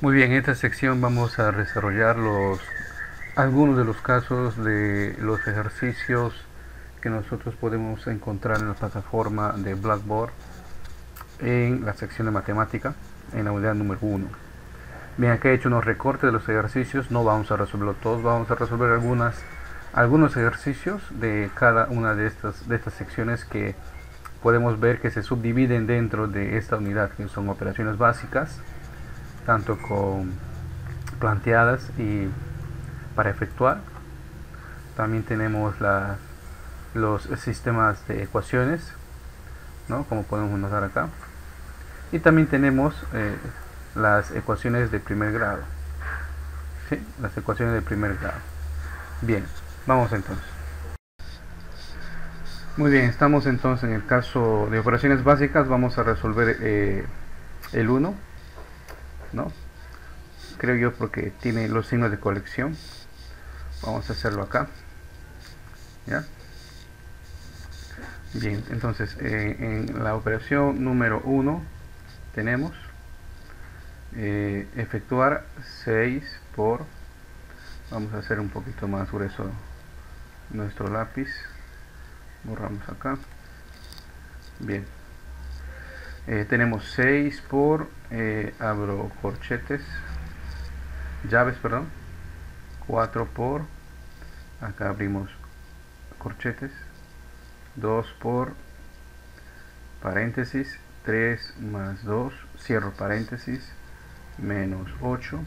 Muy bien, en esta sección vamos a desarrollar algunos de los casos de los ejercicios que nosotros podemos encontrar en la plataforma de Blackboard en la sección de matemática, en la unidad número 1. Bien, aquí he hecho unos recortes de los ejercicios, no vamos a resolverlo todos, vamos a resolver algunos ejercicios de cada una de estas secciones que podemos ver que se subdividen dentro de esta unidad, que son operaciones básicas, tanto con planteadas y para efectuar. También tenemos los sistemas de ecuaciones, ¿no? Como podemos notar acá. Y también tenemos las ecuaciones de primer grado. ¿Sí? Las ecuaciones de primer grado. Bien, vamos entonces. Muy bien, estamos entonces en el caso de operaciones básicas. Vamos a resolver el 1, ¿no? Creo yo porque tiene los signos de colección. Vamos a hacerlo acá. ¿Ya? Bien, entonces en la operación número 1 tenemos efectuar 6 por, vamos a hacer un poquito más grueso nuestro lápiz, borramos acá. Bien, tenemos 6 por, abro corchetes, llaves, perdón, 4 por, acá abrimos corchetes, 2 por paréntesis, 3 más 2, cierro paréntesis, menos 8,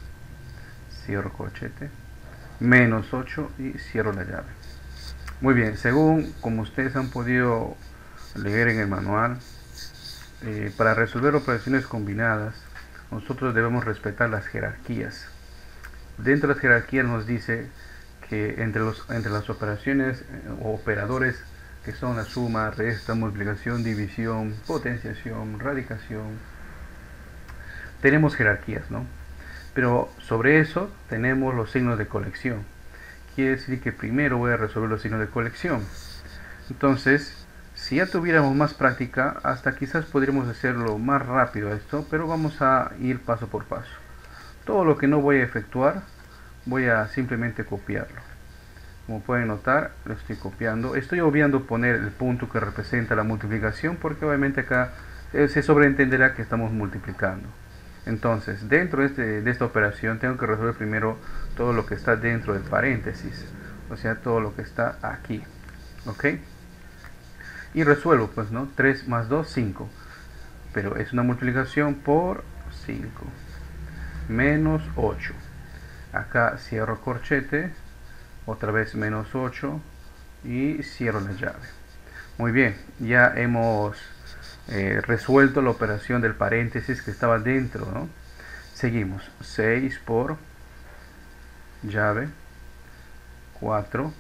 cierro corchete, menos 8 y cierro la llave. Muy bien, según como ustedes han podido leer en el manual, para resolver operaciones combinadas nosotros debemos respetar las jerarquías. Dentro de las jerarquías nos dice que entre las operaciones o operadores que son la suma, resta, multiplicación, división, potenciación, radicación, tenemos jerarquías, ¿no? Pero sobre eso tenemos los signos de colección. Quiere decir que primero voy a resolver los signos de colección. Entonces, si ya tuviéramos más práctica, hasta quizás podríamos hacerlo más rápido esto, pero vamos a ir paso por paso. Todo lo que no voy a efectuar, voy a simplemente copiarlo. Como pueden notar, lo estoy copiando. Estoy obviando poner el punto que representa la multiplicación, porque obviamente acá se sobreentenderá que estamos multiplicando. Entonces, dentro de esta operación tengo que resolver primero todo lo que está dentro del paréntesis, o sea, todo lo que está aquí, ¿ok? Y resuelvo, pues, ¿no? 3 más 2, 5, pero es una multiplicación por 5, menos 8. Acá cierro corchete, otra vez menos 8 y cierro la llave. Muy bien, ya hemos resuelto la operación del paréntesis que estaba dentro, ¿no? Seguimos, 6 por llave, 4,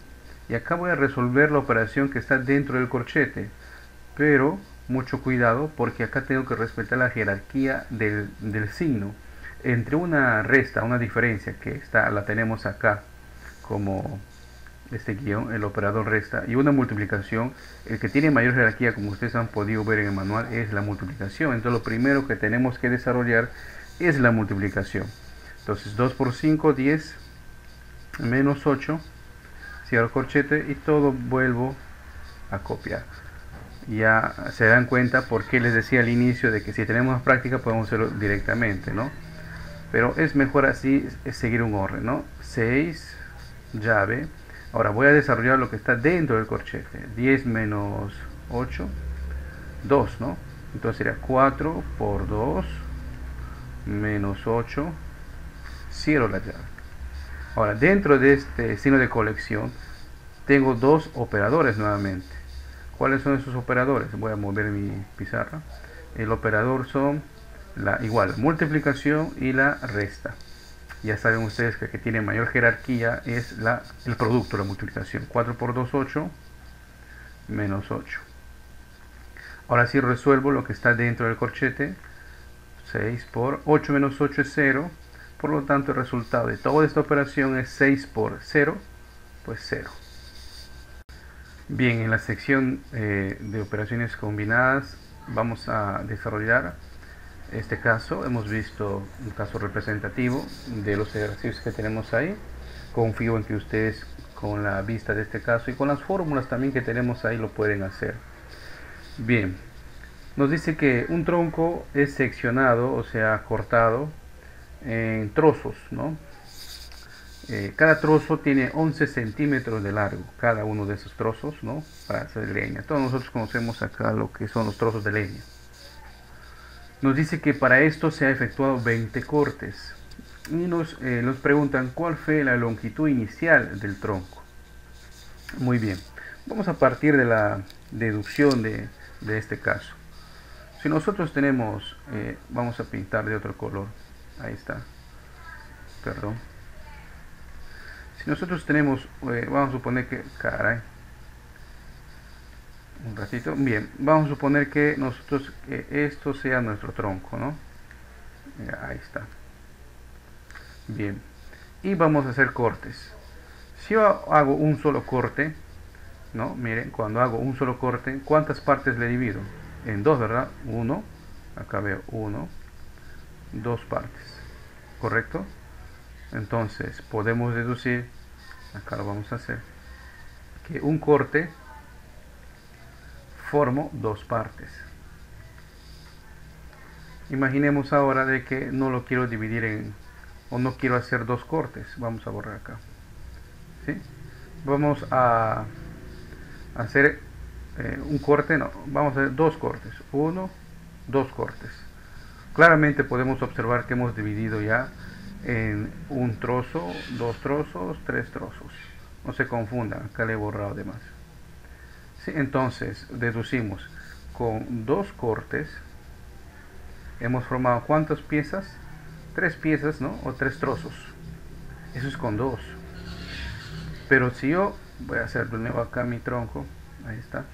y acá voy a resolver la operación que está dentro del corchete, pero mucho cuidado porque acá tengo que respetar la jerarquía del signo. Entre una resta, una diferencia que la tenemos acá como este guión, el operador resta, y una multiplicación, el que tiene mayor jerarquía, como ustedes han podido ver en el manual, es la multiplicación. Entonces lo primero que tenemos que desarrollar es la multiplicación. Entonces 2 por 5, 10, menos 8, cierro corchete y todo vuelvo a copiar. Ya se dan cuenta porque les decía al inicio de que si tenemos más práctica podemos hacerlo directamente, ¿no? Pero es mejor así, es seguir un orden, ¿no? 6, llave. Ahora voy a desarrollar lo que está dentro del corchete. 10 menos 8, 2, ¿no? Entonces sería 4 por 2, menos 8, cierro la llave. Ahora, dentro de este signo de colección, tengo dos operadores nuevamente. ¿Cuáles son esos operadores? Voy a mover mi pizarra. El operador son igual, multiplicación y la resta. Ya saben ustedes que el que tiene mayor jerarquía es el producto, la multiplicación. 4 por 2, 8, menos 8. Ahora sí resuelvo lo que está dentro del corchete. 6 por 8 menos 8 es 0. Por lo tanto, el resultado de toda esta operación es 6 por 0, pues 0. Bien, en la sección de operaciones combinadas vamos a desarrollar este caso. Hemos visto un caso representativo de los ejercicios que tenemos ahí. Confío en que ustedes, con la vista de este caso y con las fórmulas también que tenemos ahí, lo pueden hacer. Bien, nos dice que un tronco es seccionado, o sea, cortado en trozos, ¿no? Cada trozo tiene 11 centímetros de largo, cada uno de esos trozos, ¿no? Para hacer leña. Todos nosotros conocemos acá lo que son los trozos de leña. Nos dice que para esto se ha efectuado 20 cortes. Y nos preguntan cuál fue la longitud inicial del tronco. Muy bien, vamos a partir de la deducción de este caso. Si nosotros tenemos, vamos a pintar de otro color, ahí está, perdón. Si nosotros tenemos, vamos a suponer que, caray, un ratito, bien, vamos a suponer que nosotros, esto sea nuestro tronco, ¿no? Ahí está. Bien, y vamos a hacer cortes. Si yo hago un solo corte, ¿no? Miren, cuando hago un solo corte, ¿cuántas partes le divido? En dos, ¿verdad? Uno, acá veo uno, dos partes, ¿correcto? Entonces podemos deducir, acá lo vamos a hacer, que un corte formo dos partes. Imaginemos ahora de que no lo quiero dividir en, o no quiero hacer dos cortes. Vamos a borrar acá, ¿sí? Vamos a hacer un corte, no, vamos a hacer dos cortes, uno, dos cortes. Claramente podemos observar que hemos dividido ya en un trozo, dos trozos, tres trozos. No se confundan, acá le he borrado de más. Sí, entonces deducimos con dos cortes hemos formado ¿cuántas piezas? Tres piezas, ¿no? O tres trozos. Eso es con dos. Pero si yo voy a hacer de nuevo acá mi tronco, ahí está.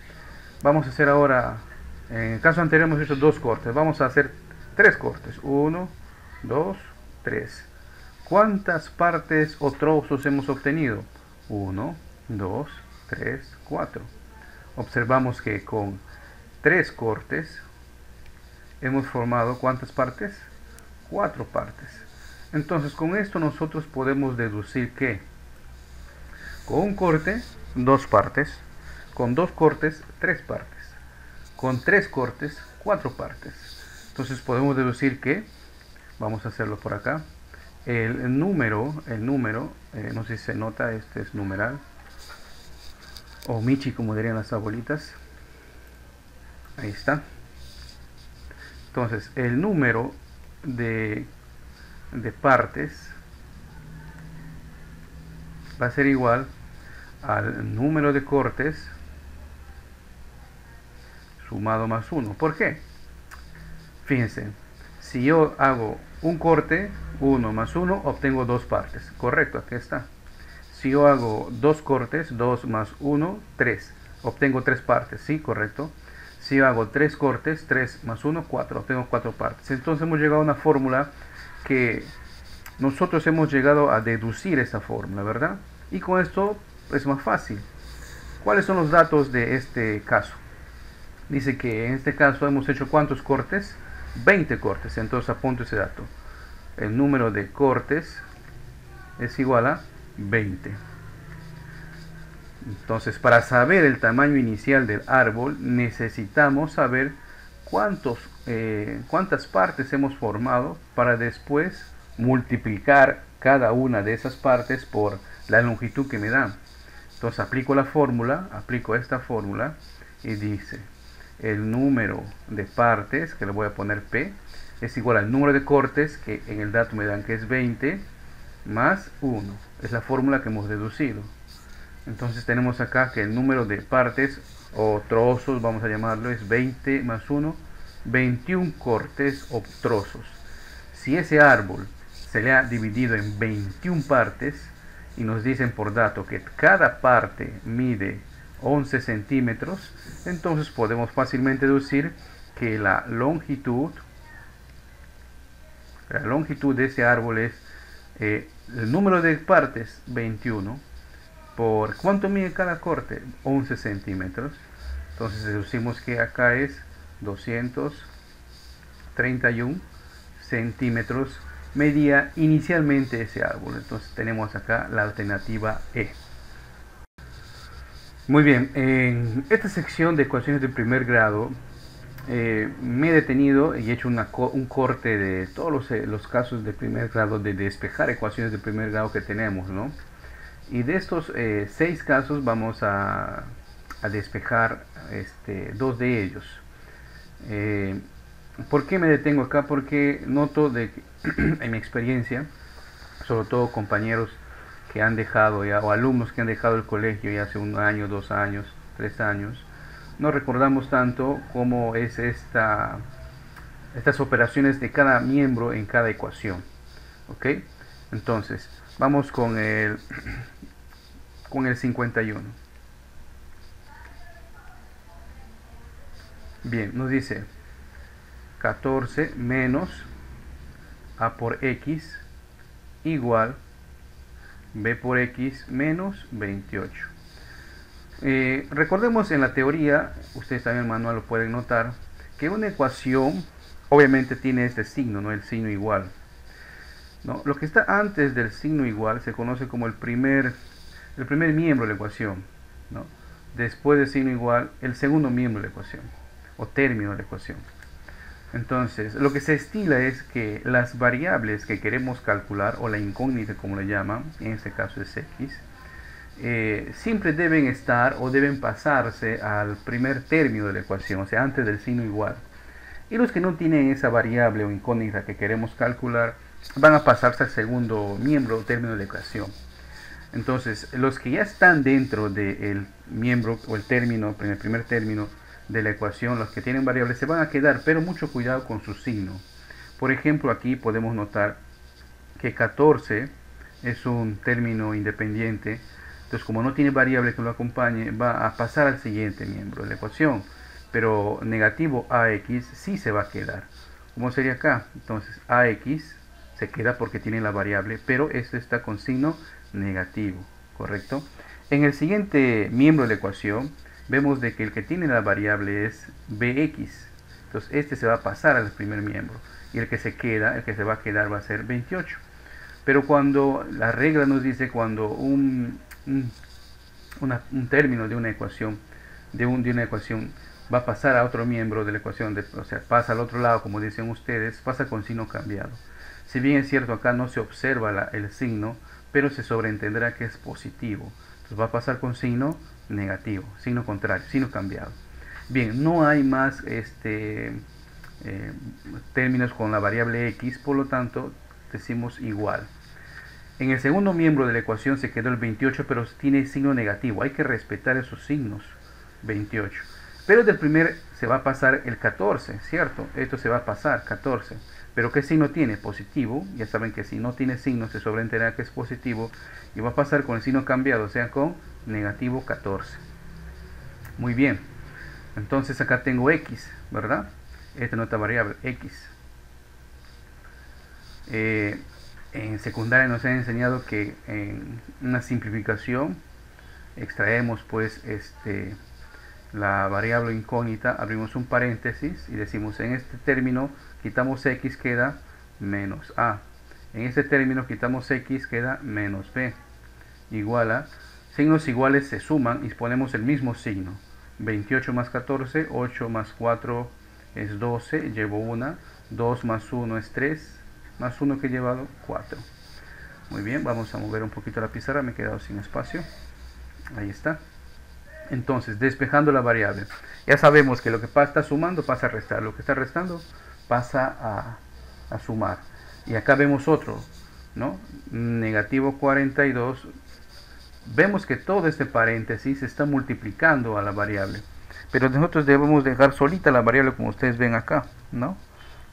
Vamos a hacer ahora, en el caso anterior hemos hecho dos cortes, vamos a hacer tres cortes. Uno, dos, tres. ¿Cuántas partes o trozos hemos obtenido? 1, 2, 3, 4. Observamos que con 3 cortes hemos formado ¿cuántas partes? 4 partes. Entonces con esto nosotros podemos deducir que con un corte, 2 partes. Con 2 cortes, 3 partes. Con 3 cortes, 4 partes. Entonces podemos deducir que, vamos a hacerlo por acá, el número, no sé si se nota, este es numeral, o Michi como dirían las abuelitas, ahí está. Entonces el número de partes va a ser igual al número de cortes sumado más 1. ¿Por qué? Fíjense, si yo hago un corte, 1 más 1, obtengo 2 partes. Correcto, aquí está. Si yo hago dos cortes, 2 más 1, 3. Obtengo 3 partes, ¿sí? Correcto. Si yo hago 3 cortes, 3 más 1, 4. Obtengo 4 partes. Entonces hemos llegado a una fórmula que nosotros hemos llegado a deducir esa fórmula, ¿verdad? Y con esto es más fácil. ¿Cuáles son los datos de este caso? Dice que en este caso hemos hecho ¿cuántos cortes? 20 cortes. Entonces apunto ese dato. El número de cortes es igual a 20. Entonces, para saber el tamaño inicial del árbol, necesitamos saber cuántas partes hemos formado para después multiplicar cada una de esas partes por la longitud que me dan. Entonces, aplico esta fórmula y dice el número de partes, que le voy a poner P, es igual al número de cortes, que en el dato me dan que es 20, más 1. Es la fórmula que hemos deducido. Entonces tenemos acá que el número de partes o trozos, vamos a llamarlo, es 20 más 1, 21 cortes o trozos. Si ese árbol se le ha dividido en 21 partes y nos dicen por dato que cada parte mide 11 centímetros, entonces podemos fácilmente deducir que la longitud de ese árbol es el número de partes 21 por ¿cuánto mide cada corte? 11 centímetros. Entonces deducimos que acá es 200 31 centímetros medía inicialmente ese árbol. Entonces tenemos acá la alternativa E. Muy bien, en esta sección de ecuaciones de primer grado me he detenido y he hecho un corte de todos los casos de primer grado de despejar ecuaciones de primer grado que tenemos, ¿no? Y de estos 6 casos vamos a despejar 2 de ellos. ¿Por qué me detengo acá? Porque noto de que en mi experiencia, sobre todo compañeros que han dejado ya, o alumnos que han dejado el colegio ya hace 1 año, 2 años, 3 años, no recordamos tanto cómo es estas operaciones de cada miembro en cada ecuación. ¿Ok? Entonces, vamos con el 51. Bien, nos dice 14 menos a por x igual b por x menos 28. Recordemos en la teoría, ustedes también en el manual lo pueden notar, que una ecuación obviamente tiene este signo, ¿no? El signo igual, ¿no? Lo que está antes del signo igual se conoce como el primer miembro de la ecuación, ¿no? Después del signo igual, el segundo miembro de la ecuación, o término de la ecuación. Entonces, lo que se estila es que las variables que queremos calcular, o la incógnita como le llaman, en este caso es x, siempre deben estar o deben pasarse al primer término de la ecuación, o sea, antes del signo igual. Y los que no tienen esa variable o incógnita que queremos calcular, van a pasarse al segundo miembro o término de la ecuación. Entonces, los que ya están dentro del miembro o el término, en el primer término de la ecuación, los que tienen variables se van a quedar, pero mucho cuidado con su signo. Por ejemplo, aquí podemos notar que 14 es un término independiente, entonces como no tiene variable que lo acompañe, va a pasar al siguiente miembro de la ecuación, pero negativo ax sí se va a quedar. ¿Cómo sería acá? Entonces ax se queda porque tiene la variable, pero esto está con signo negativo, ¿correcto? En el siguiente miembro de la ecuación vemos de que el que tiene la variable es bx, entonces este se va a pasar al primer miembro y el que se va a quedar va a ser 28. Pero cuando la regla nos dice cuando un término de una ecuación va a pasar a otro miembro de la ecuación, o sea, pasa al otro lado, como dicen ustedes, pasa con signo cambiado. Si bien es cierto acá no se observa el signo, pero se sobreentenderá que es positivo. Entonces va a pasar con signo negativo, signo contrario, signo cambiado. Bien, no hay más términos con la variable x, por lo tanto decimos igual. En el segundo miembro de la ecuación se quedó el 28, pero tiene signo negativo. Hay que respetar esos signos, 28. Pero del primer se va a pasar el 14, ¿cierto? Esto se va a pasar, 14. Pero ¿qué signo tiene? Positivo. Ya saben que si no tiene signo se sobreentenderá que es positivo. Y va a pasar con el signo cambiado, o sea, con negativo 14. Muy bien. Entonces acá tengo x, ¿verdad? Esta es nuestra variable, x. En secundaria nos han enseñado que en una simplificación extraemos pues la variable incógnita, abrimos un paréntesis y decimos en este término quitamos x, queda menos a. En este término quitamos x, queda menos b. Igual a, signos iguales se suman y ponemos el mismo signo. 28 más 14, 8 más 4 es 12, llevo 1, 2 más 1 es 3, más 1 que he llevado, 4. Muy bien, vamos a mover un poquito la pizarra, me he quedado sin espacio. Ahí está. Entonces, despejando la variable. Ya sabemos que lo que está sumando pasa a restar, lo que está restando pasa a sumar. Y acá vemos otro, ¿no? Negativo 42. Vemos que todo este paréntesis está multiplicando a la variable. Pero nosotros debemos dejar solita la variable como ustedes ven acá, ¿no?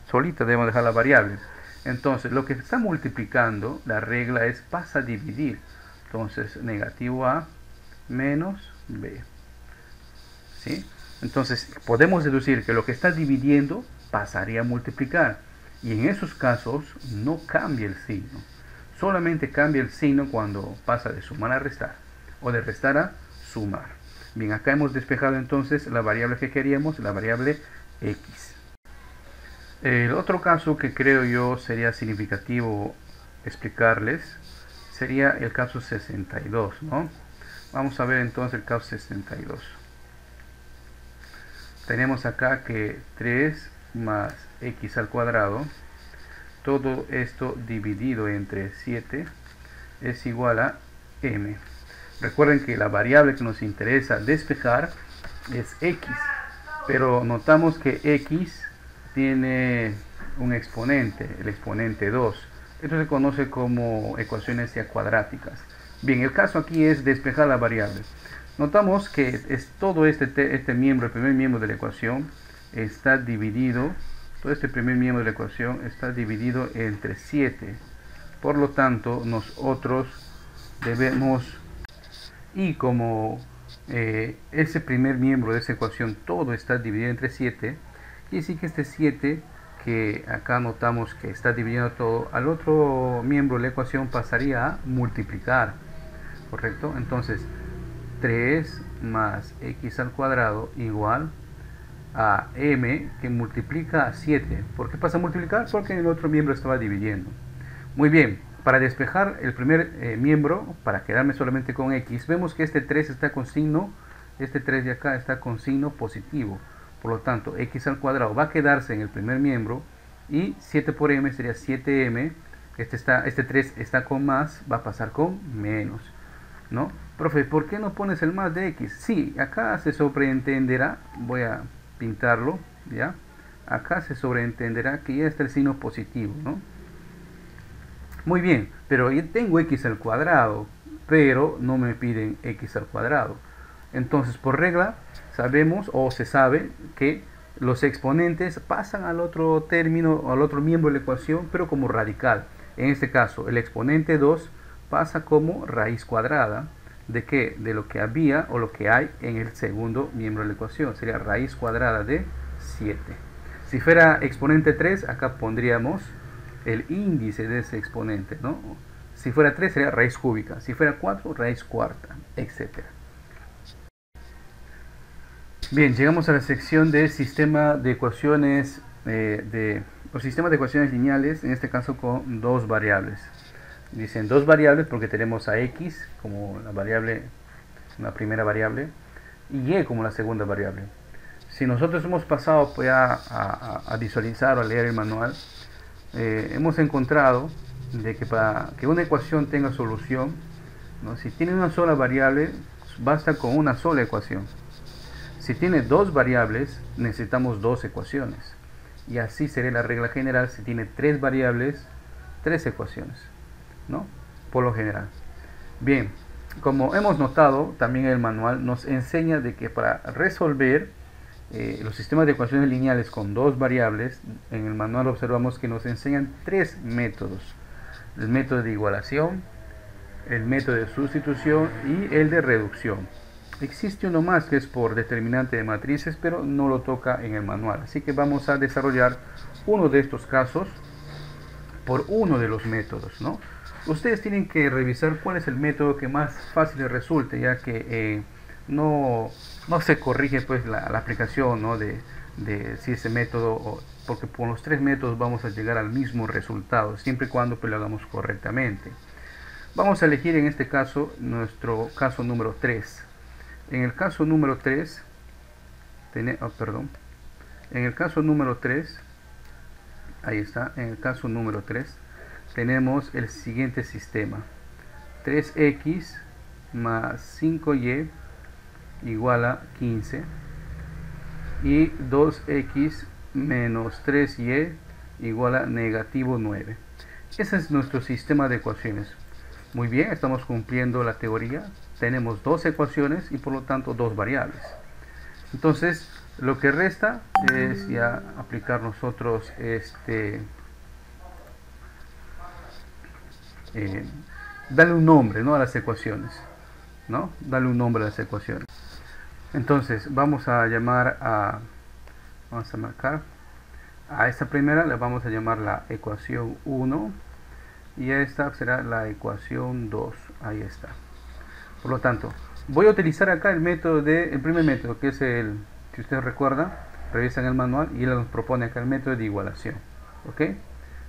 Solita debemos dejar la variable. Entonces, lo que está multiplicando, la regla es pasa a dividir. Entonces, negativo a menos b. ¿Sí? Entonces, podemos deducir que lo que está dividiendo pasaría a multiplicar. Y en esos casos no cambia el signo. Solamente cambia el signo cuando pasa de sumar a restar o de restar a sumar. Bien, acá hemos despejado entonces la variable que queríamos, la variable x. El otro caso que creo yo sería significativo explicarles sería el caso 62, ¿no? Vamos a ver entonces el caso 62. Tenemos acá que 3 más x al cuadrado, todo esto dividido entre 7 es igual a m. Recuerden que la variable que nos interesa despejar es x, pero notamos que x tiene un exponente, el exponente 2. Esto se conoce como ecuaciones ya cuadráticas. Bien, el caso aquí es despejar la variable. Notamos que es todo este miembro, el primer miembro de la ecuación, está dividido, todo este primer miembro de la ecuación está dividido entre 7. Por lo tanto, nosotros debemos, y como ese primer miembro de esa ecuación todo está dividido entre 7, quiere decir que este 7 que acá notamos que está dividiendo todo, al otro miembro de la ecuación pasaría a multiplicar, ¿correcto? Entonces 3 más x al cuadrado igual a m que multiplica a 7. ¿Por qué pasa a multiplicar? Porque el otro miembro estaba dividiendo. Muy bien, para despejar el primer miembro, para quedarme solamente con x, vemos que este 3 está con signo, este 3 de acá está con signo positivo. Por lo tanto, x al cuadrado va a quedarse en el primer miembro y 7 por m sería 7m. Este 3 está con más, va a pasar con menos, ¿no? Profe, ¿por qué no pones el más de x? Sí, acá se sobreentenderá, voy a pintarlo, ¿ya? Acá se sobreentenderá que ya está el signo positivo, ¿no? Muy bien, pero yo tengo x al cuadrado, pero no me piden x al cuadrado. Entonces, por regla, sabemos o se sabe que los exponentes pasan al otro término, al otro miembro de la ecuación, pero como radical. En este caso, el exponente 2 pasa como raíz cuadrada. ¿De qué? De lo que había o lo que hay en el segundo miembro de la ecuación. Sería raíz cuadrada de 7. Si fuera exponente 3, acá pondríamos el índice de ese exponente, ¿no? Si fuera 3 sería raíz cúbica, si fuera 4, raíz cuarta, etc. Bien, llegamos a la sección de sistema de ecuaciones, los sistemas de ecuaciones lineales, en este caso con dos variables. Dicen dos variables porque tenemos a x como la variable, la primera variable, y y como la segunda variable. Si nosotros hemos pasado pues, a visualizar o a leer el manual, hemos encontrado de que para que una ecuación tenga solución, ¿no? Si tiene una sola variable, basta con una sola ecuación. Si tiene dos variables, necesitamos dos ecuaciones. Y así sería la regla general si tiene tres variables, tres ecuaciones, ¿no? Por lo general. Bien, como hemos notado, también el manual nos enseña de que para resolver los sistemas de ecuaciones lineales con dos variables, en el manual observamos que nos enseñan tres métodos: el método de igualación, el método de sustitución y el de reducción. Existe uno más que es por determinante de matrices, pero no lo toca en el manual, así que vamos a desarrollar uno de estos casos por uno de los métodos, ¿no? Ustedes tienen que revisar cuál es el método que más fácil les resulte, ya que no se corrige pues la aplicación, ¿no? de si ese método, porque por los tres métodos vamos a llegar al mismo resultado, siempre y cuando pues, lo hagamos correctamente. Vamos a elegir en este caso nuestro caso número 3. En el caso número 3, en el caso número 3, ahí está, en el caso número 3, tenemos el siguiente sistema: 3x más 5y igual a 15 y 2x menos 3y igual a negativo 9. Ese es nuestro sistema de ecuaciones. Muy bien, estamos cumpliendo la teoría. Tenemos dos ecuaciones y por lo tanto dos variables. Entonces, lo que resta es ya aplicar nosotros darle un nombre, ¿no? a las ecuaciones, ¿no? Darle un nombre a las ecuaciones. Entonces, vamos a marcar a esta primera, le vamos a llamar la ecuación 1 y a esta será la ecuación 2. Ahí está. Por lo tanto, voy a utilizar acá el primer método, que es el, si ustedes recuerdan, revisan el manual y él nos propone acá el método de igualación. ¿Ok?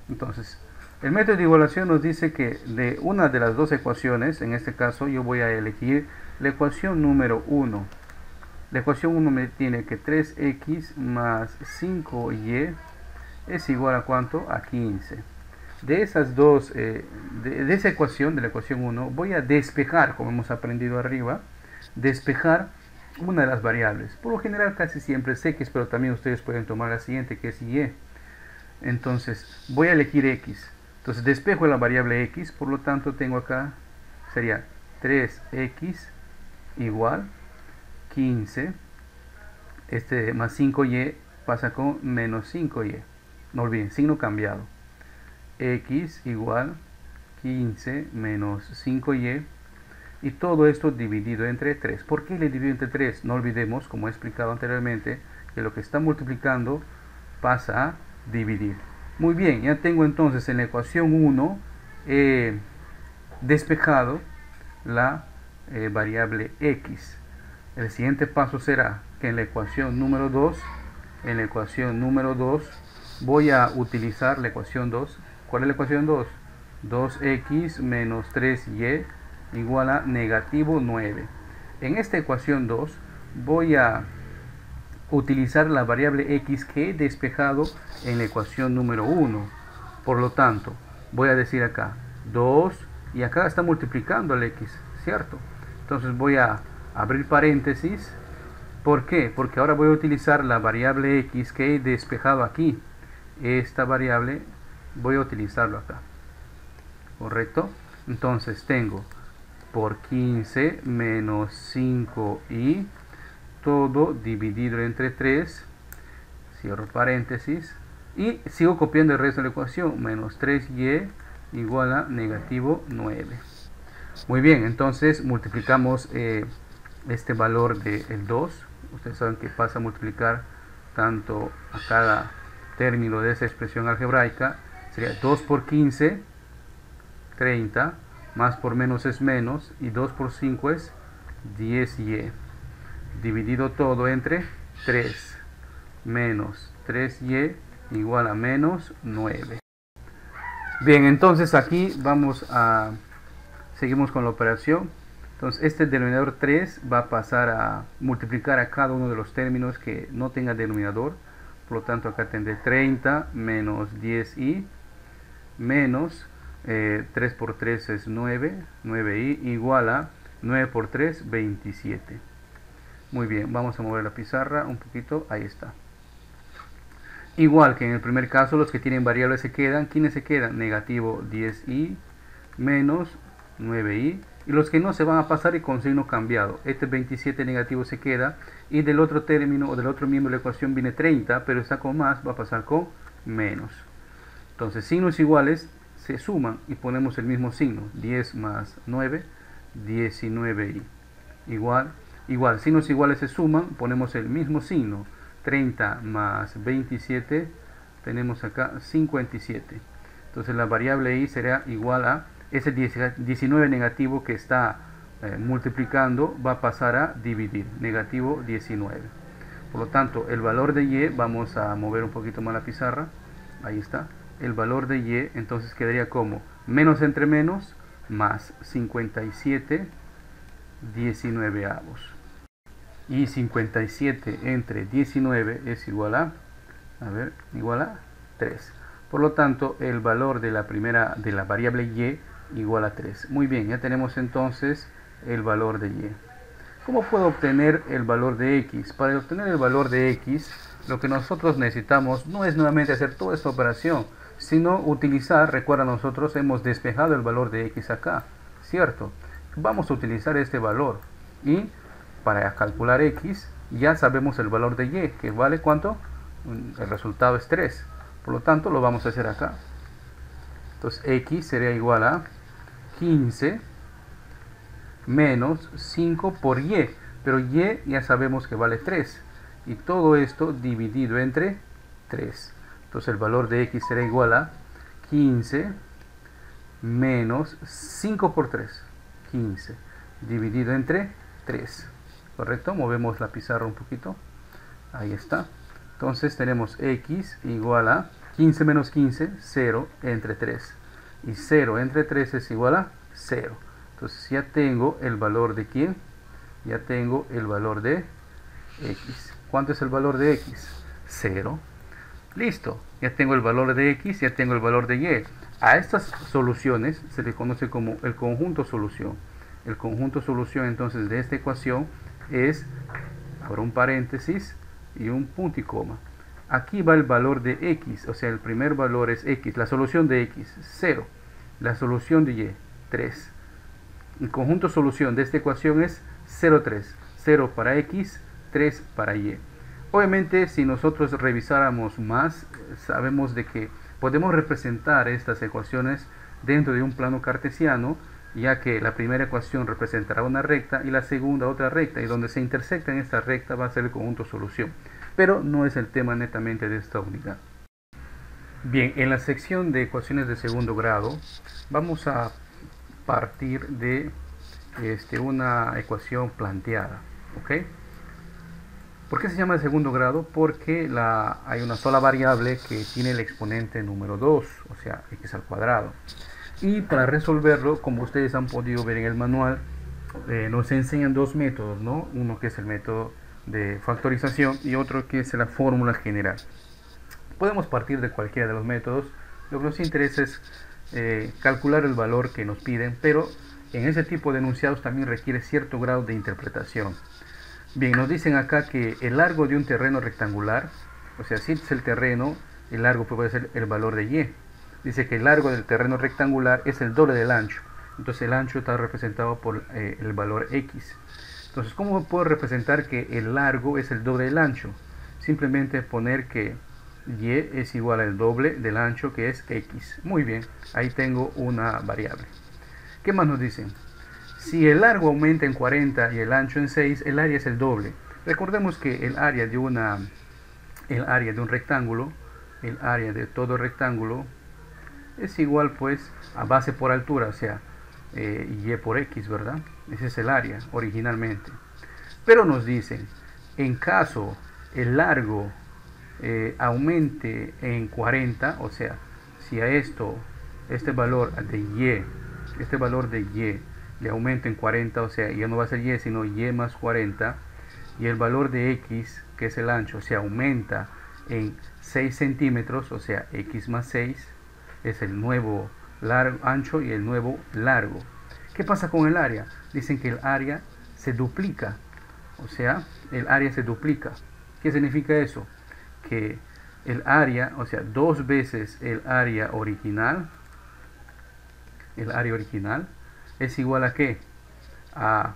Entonces, el método de igualación nos dice que de una de las dos ecuaciones, en este caso yo voy a elegir la ecuación número 1. La ecuación 1 me tiene que 3x más 5y es igual a ¿cuánto? A 15. De esas dos, de esa ecuación, de la ecuación 1, voy a despejar, como hemos aprendido arriba, despejar una de las variables. Por lo general casi siempre es x, pero también ustedes pueden tomar la siguiente, que es y. Entonces voy a elegir x. Entonces despejo la variable x, por lo tanto tengo acá, sería 3x igual 15, más 5y pasa con menos 5y. No olviden, signo cambiado. X igual 15 menos 5y, y todo esto dividido entre 3. ¿Por qué le divido entre 3? No olvidemos, como he explicado anteriormente, que lo que está multiplicando pasa a dividir. Muy bien, ya tengo entonces en la ecuación 1 despejado la variable x. El siguiente paso será que en la ecuación número 2, voy a utilizar la ecuación 2. ¿Cuál es la ecuación 2? 2x menos 3y igual a negativo 9. En esta ecuación 2 voy a utilizar la variable x que he despejado en la ecuación número 1. Por lo tanto, voy a decir acá 2, y acá está multiplicando el x, ¿cierto? Entonces voy a abrir paréntesis. ¿Por qué? Porque ahora voy a utilizar la variable x que he despejado aquí. Esta variable voy a utilizarlo acá, ¿correcto? Entonces tengo por 15 menos 5y, todo dividido entre 3, cierro paréntesis, y sigo copiando el resto de la ecuación, menos 3y igual a negativo 9. Muy bien, entonces multiplicamos este valor del 2. Ustedes saben que pasa a multiplicar tanto a cada término de esa expresión algebraica. Sería 2 por 15, 30, más por menos es menos, y 2 por 5 es 10y, dividido todo entre 3, menos 3y igual a menos 9. Bien, entonces aquí seguimos con la operación. Entonces este denominador 3 va a pasar a multiplicar a cada uno de los términos que no tenga denominador. Por lo tanto acá tendré 30 menos 10y menos 3 por 3 es 9, 9y igual a 9 por 3, 27. Muy bien, vamos a mover la pizarra un poquito, ahí está. Igual que en el primer caso, los que tienen variables se quedan. ¿Quiénes se quedan? Negativo 10y menos 9y. Y los que no se van a pasar y con signo cambiado. Este 27 negativo se queda. Y del otro término o del otro miembro de la ecuación viene 30, pero está con más, va a pasar con menos. Entonces signos iguales se suman y ponemos el mismo signo. 10 más 9, 19y. Igual, signos iguales se suman, ponemos el mismo signo. 30 más 27, tenemos acá 57. Entonces la variable y será igual a ese 19 negativo que está multiplicando, va a pasar a dividir, negativo 19. Por lo tanto, el valor de y, vamos a mover un poquito más la pizarra, ahí está, el valor de y, entonces quedaría como menos entre menos, más 57 19avos. Y 57 entre 19 es igual a 3. Por lo tanto, el valor de la variable y igual a 3. Muy bien, ya tenemos entonces el valor de y. ¿Cómo puedo obtener el valor de x? Para obtener el valor de x, lo que nosotros necesitamos no es nuevamente hacer toda esta operación, sino utilizar, recuerda, nosotros hemos despejado el valor de x acá, ¿cierto? Vamos a utilizar este valor y para calcular x ya sabemos el valor de y, que vale ¿cuánto? El resultado es 3. Por lo tanto, lo vamos a hacer acá. Entonces, x sería igual a 15 menos 5 por y. Pero y ya sabemos que vale 3. Y todo esto dividido entre 3. Entonces, el valor de x será igual a 15 menos 5 por 3. 15 dividido entre 3. ¿Correcto? Movemos la pizarra un poquito. Ahí está. Entonces tenemos x igual a 15 menos 15, 0 entre 3. Y 0 entre 3 es igual a 0. Entonces ya tengo el valor de ¿quién? Ya tengo el valor de x. ¿Cuánto es el valor de x? 0. Listo. Ya tengo el valor de x, ya tengo el valor de y. A estas soluciones se le conoce como el conjunto solución. El conjunto solución entonces de esta ecuación es, abro un paréntesis y un punto y coma. Aquí va el valor de x, o sea, el primer valor es x. La solución de x, 0. La solución de y, 3. El conjunto solución de esta ecuación es 0, 3. 0 para x, 3 para y. Obviamente, si nosotros revisáramos más, sabemos de que podemos representar estas ecuaciones dentro de un plano cartesiano, ya que la primera ecuación representará una recta y la segunda otra recta, y donde se intersecta en esta recta va a ser el conjunto solución. Pero no es el tema netamente de esta unidad. Bien, en la sección de ecuaciones de segundo grado vamos a partir de una ecuación planteada, ¿ok? ¿Por qué se llama de segundo grado? Porque hay una sola variable que tiene el exponente número 2, o sea, x al cuadrado. Y para resolverlo, como ustedes han podido ver en el manual, nos enseñan dos métodos, ¿no? Uno que es el método de factorización y otro que es la fórmula general. Podemos partir de cualquiera de los métodos. Lo que nos interesa es calcular el valor que nos piden, pero en ese tipo de enunciados también requiere cierto grado de interpretación. Bien, nos dicen acá que el largo de un terreno rectangular, o sea, si es el terreno, el largo puede ser el valor de y. Dice que el largo del terreno rectangular es el doble del ancho. Entonces el ancho está representado por el valor x. Entonces, ¿cómo puedo representar que el largo es el doble del ancho? Simplemente poner que y es igual al doble del ancho, que es x. Muy bien, ahí tengo una variable. ¿Qué más nos dicen? Si el largo aumenta en 40 y el ancho en 6, el área es el doble. Recordemos que el área de un rectángulo, el área de todo rectángulo, es igual pues a base por altura, o sea, y por x, ¿verdad? Ese es el área originalmente. Pero nos dicen, en caso el largo aumente en 40, o sea, si a este valor de y le aumenta en 40, o sea, ya no va a ser y, sino y más 40, y el valor de x, que es el ancho, se aumenta en 6 centímetros, o sea, x más 6, es el nuevo ancho y el nuevo largo. ¿Qué pasa con el área? Dicen que el área se duplica, o sea, el área se duplica. ¿Qué significa eso? Que el área, o sea, 2 veces el área original, es igual a ¿qué? A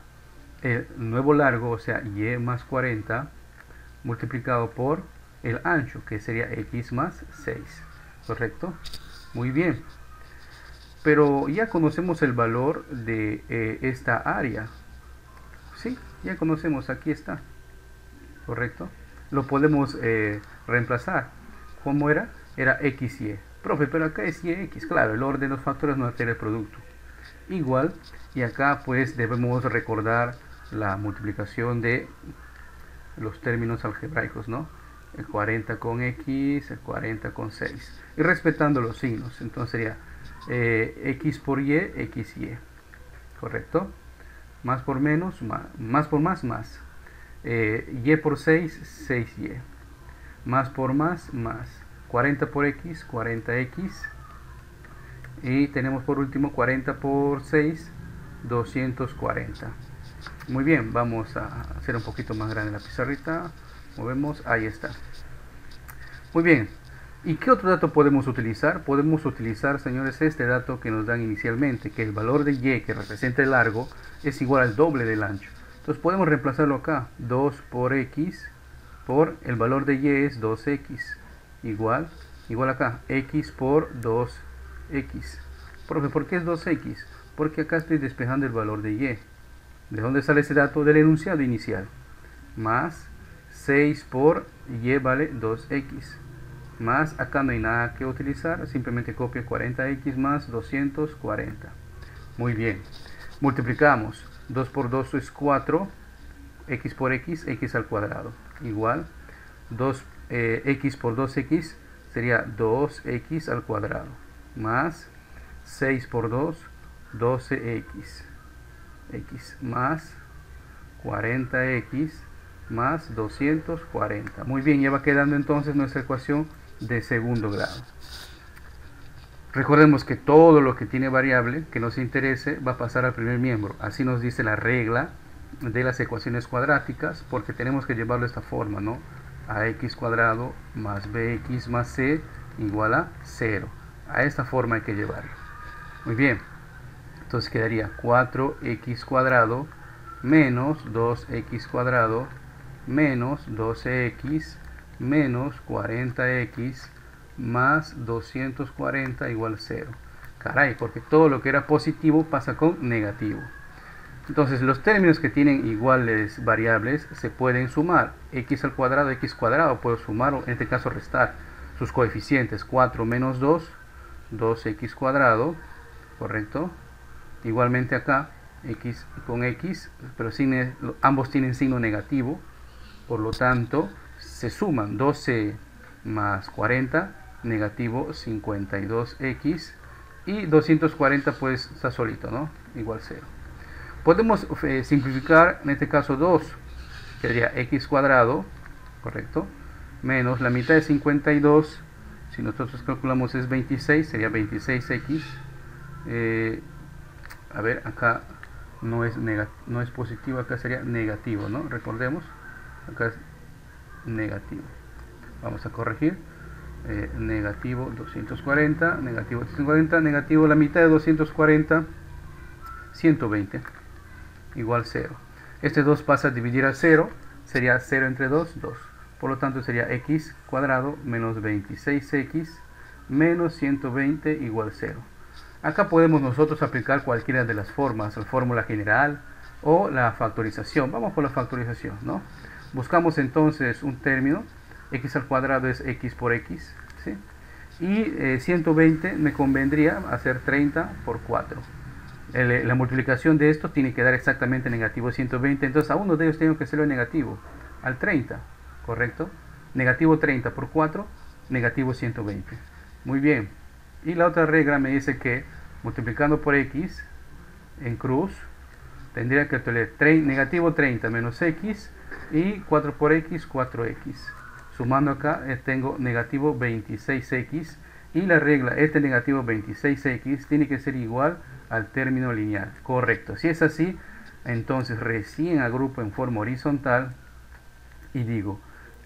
el nuevo largo, o sea, y más 40, multiplicado por el ancho, que sería x más 6. ¿Correcto? Muy bien. Pero ya conocemos el valor de esta área. Sí, ya conocemos, aquí está. ¿Correcto? Lo podemos reemplazar. ¿Cómo era? Era xy. Profe, pero acá es yx. Claro, el orden de los factores no altera el producto. Igual, y acá pues debemos recordar la multiplicación de los términos algebraicos, ¿no? El 40 con x, el 40 con 6. Y respetando los signos. Entonces sería x por y, xy. ¿Correcto? Más por menos, más por más, más. Y por 6, 6y. Más por más. 40 por x, 40x. Y tenemos por último 40 por 6, 240. Muy bien, vamos a hacer un poquito más grande la pizarrita. Movemos, ahí está. Muy bien. ¿Y qué otro dato podemos utilizar? Podemos utilizar, señores, este dato que nos dan inicialmente, que el valor de y, que representa el largo, es igual al doble del ancho. Entonces podemos reemplazarlo acá. 2 por x por el valor de y es 2x. Igual acá, x por 2x. Profe, ¿por qué es 2x? Porque acá estoy despejando el valor de y. ¿De dónde sale ese dato? Del enunciado inicial. Más 6 por y vale 2x. Más, acá no hay nada que utilizar, simplemente copio 40x más 240. Muy bien. Multiplicamos. 2 por 2 es 4. X por x, x al cuadrado. Igual. 2 x por 2x sería 2x al cuadrado, más 6 por 2, 12x, x más 40x más 240. Muy bien, ya va quedando entonces nuestra ecuación de segundo grado. Recordemos que todo lo que tiene variable que nos interese va a pasar al primer miembro. Así nos dice la regla de las ecuaciones cuadráticas, porque tenemos que llevarlo de esta forma, ¿no? Ax cuadrado más bx más c igual a 0. A esta forma hay que llevarlo. Muy bien. Entonces quedaría 4x cuadrado menos 2x cuadrado menos 12x menos 40x más 240 igual 0. Caray, porque todo lo que era positivo pasa con negativo. Entonces los términos que tienen iguales variables se pueden sumar. X al cuadrado, x cuadrado, puedo sumar o en este caso restar sus coeficientes. 4 menos 2, 2x cuadrado, correcto. Igualmente acá, x con x, pero ambos tienen signo negativo. Por lo tanto, se suman 12 más 40, negativo 52x. Y 240 pues está solito, ¿no? Igual 0. Podemos simplificar en este caso 2, que sería x cuadrado, correcto, menos la mitad de 52, si nosotros calculamos es 26, sería 26x. A ver, acá no es positivo, acá sería negativo, ¿no? Recordemos, acá es negativo. Vamos a corregir. Negativo 240, negativo 240, negativo la mitad de 240, 120, igual 0. Este 2 pasa a dividir a 0, sería 0 entre 2, 2. Por lo tanto sería x cuadrado menos 26x menos 120 igual 0. Acá podemos nosotros aplicar cualquiera de las formas, la fórmula general o la factorización. Vamos por la factorización, ¿no? Buscamos entonces un término. X al cuadrado es x por x, ¿sí? Y 120 me convendría hacer 30 por 4. La multiplicación de esto tiene que dar exactamente negativo 120, entonces a uno de ellos tengo que hacerlo negativo, al 30, ¿correcto? Negativo 30 por 4, negativo 120. Muy bien. Y la otra regla me dice que multiplicando por x en cruz, tendría que tener negativo 30 menos x y 4 por x, 4x. Sumando acá tengo negativo 26x y la regla, este negativo 26x tiene que ser igual al término lineal. Correcto. Si es así, entonces recién agrupo en forma horizontal y digo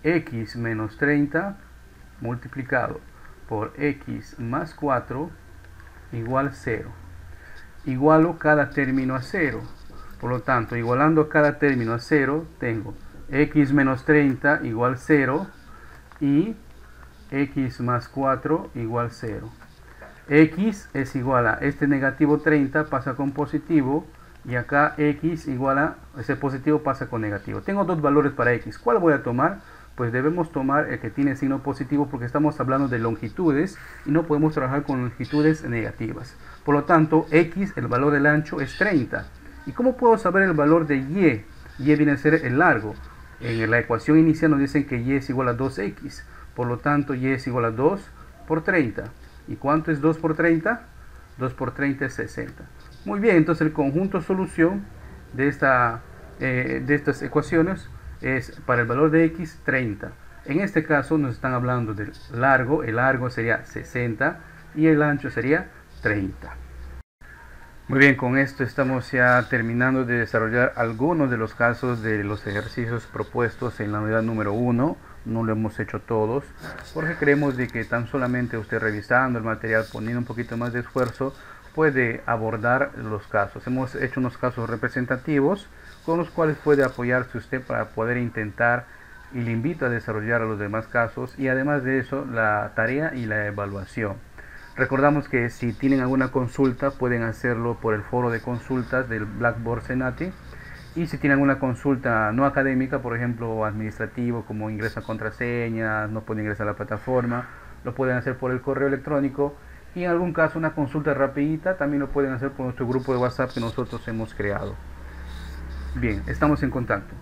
x menos 30 multiplicado por x más 4 igual 0. Igualo cada término a 0. Por lo tanto, igualando cada término a 0, tengo x menos 30 igual 0 y x más 4 igual 0. X es igual a este negativo 30 pasa con positivo y acá x igual a ese positivo pasa con negativo. Tengo dos valores para x. ¿Cuál voy a tomar? Pues debemos tomar el que tiene signo positivo porque estamos hablando de longitudes y no podemos trabajar con longitudes negativas. Por lo tanto, x, el valor del ancho es 30. ¿Y cómo puedo saber el valor de y? Y viene a ser el largo. En la ecuación inicial nos dicen que y es igual a 2x. Por lo tanto, y es igual a 2 por 30. ¿Y cuánto es 2 por 30? 2 por 30 es 60. Muy bien, entonces el conjunto solución de estas ecuaciones es para el valor de x 30. En este caso nos están hablando del largo. El largo sería 60 y el ancho sería 30. Muy bien, con esto estamos ya terminando de desarrollar algunos de los casos de los ejercicios propuestos en la unidad número 1. No lo hemos hecho todos, porque creemos de que tan solamente usted revisando el material, poniendo un poquito más de esfuerzo, puede abordar los casos. Hemos hecho unos casos representativos con los cuales puede apoyarse usted para poder intentar, y le invito a desarrollar los demás casos, y además de eso la tarea y la evaluación. Recordamos que si tienen alguna consulta pueden hacerlo por el foro de consultas del Blackboard Cenati, y si tienen alguna consulta no académica, por ejemplo administrativo, como ingresa contraseñas, no pueden ingresar a la plataforma, lo pueden hacer por el correo electrónico, y en algún caso una consulta rapidita también lo pueden hacer por nuestro grupo de WhatsApp que nosotros hemos creado. Bien, estamos en contacto.